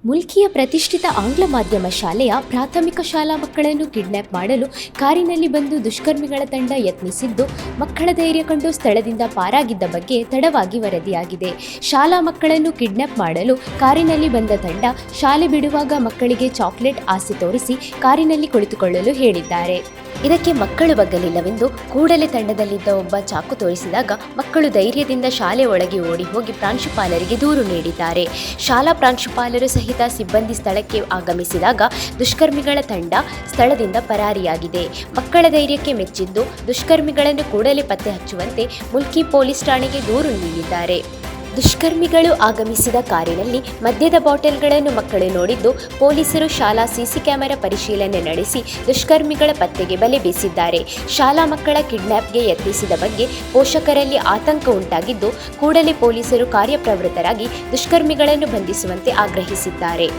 ಮುಲ್ಕಿಯ ಪ್ರತಿಷ್ಠಿತ ಆಂಗ್ಲ ಮಾಧ್ಯಮ ಶಾಲೆಯ ಪ್ರಾಥಮಿಕ ಶಾಲಾ ಮಕ್ಕಳನ್ನು ಕಿಡ್ನ್ಯಾಪ್ ಮಾಡಲು ಕಾರಿನಲ್ಲಿ ಬಂದು ದುಷ್ಕರ್ಮಿಗಳ ತಂಡ ಯತ್ನಿಸಿದ್ದು, ಮಕ್ಕಳ ಧೈರ್ಯ ಕಂಡು ಸ್ಥಳದಿಂದ ಪಾರಾಗಿದ್ದ ಬಗ್ಗೆ ತಡವಾಗಿ ವರದಿಯಾಗಿದೆ. ಶಾಲಾ ಮಕ್ಕಳನ್ನು ಕಿಡ್ನ್ಯಾಪ್ ಮಾಡಲು ಕಾರಿನಲ್ಲಿ ಬಂದ ತಂಡ ಶಾಲೆ ಬಿಡುವಾಗ ಮಕ್ಕಳಿಗೆ ಚಾಕ್ಲೇಟ್ ಆಸೆ ತೋರಿಸಿ ಕಾರಿನಲ್ಲಿ ಕುಳಿತುಕೊಳ್ಳಲು ಹೇಳಿದ್ದಾರೆ. ಇದಕ್ಕೆ ಮಕ್ಕಳು ಬಗ್ಗಲಿಲ್ಲವೆಂದು ಕೂಡಲೇ ತಂಡದಲ್ಲಿದ್ದ ಒಬ್ಬ ಚಾಕು ತೋರಿಸಿದಾಗ ಮಕ್ಕಳು ಧೈರ್ಯದಿಂದ ಶಾಲೆ ಒಳಗೆ ಓಡಿ ಹೋಗಿ ಪ್ರಾಂಶುಪಾಲರಿಗೆ ದೂರು ನೀಡಿದ್ದಾರೆ. ಶಾಲಾ ಪ್ರಾಂಶುಪಾಲರು ಸಹಿತ ಸಿಬ್ಬಂದಿ ಸ್ಥಳಕ್ಕೆ ಆಗಮಿಸಿದಾಗ ದುಷ್ಕರ್ಮಿಗಳ ತಂಡ ಸ್ಥಳದಿಂದ ಪರಾರಿಯಾಗಿದೆ. ಮಕ್ಕಳ ಧೈರ್ಯಕ್ಕೆ ಮೆಚ್ಚಿದ್ದು ದುಷ್ಕರ್ಮಿಗಳನ್ನು ಕೂಡಲೇ ಪತ್ತೆ ಹಚ್ಚುವಂತೆ ಮುಲ್ಕಿ ಪೊಲೀಸ್ ಠಾಣೆಗೆ ದೂರು ನೀಡಿದ್ದಾರೆ. ದುಷ್ಕರ್ಮಿಗಳು ಆಗಮಿಸಿದ ಕಾರಿನಲ್ಲಿ ಮದ್ಯದ ಬಾಟಲ್ಗಳನ್ನು ಮಕ್ಕಳು ನೋಡಿದ್ದು, ಪೊಲೀಸರು ಶಾಲಾ ಸಿಸಿ ಕ್ಯಾಮೆರಾ ಪರಿಶೀಲನೆ ನಡೆಸಿ ದುಷ್ಕರ್ಮಿಗಳ ಪತ್ತೆಗೆ ಬಲೆ ಬೀಸಿದ್ದಾರೆ. ಶಾಲಾ ಮಕ್ಕಳ ಕಿಡ್ನ್ಯಾಪ್ಗೆ ಯತ್ನಿಸಿದ ಬಗ್ಗೆ ಪೋಷಕರಲ್ಲಿ ಆತಂಕ ಉಂಟಾಗಿದ್ದು, ಕೂಡಲೇ ಪೊಲೀಸರು ಕಾರ್ಯಪ್ರವೃತ್ತರಾಗಿ ದುಷ್ಕರ್ಮಿಗಳನ್ನು ಬಂಧಿಸುವಂತೆ ಆಗ್ರಹಿಸಿದ್ದಾರೆ.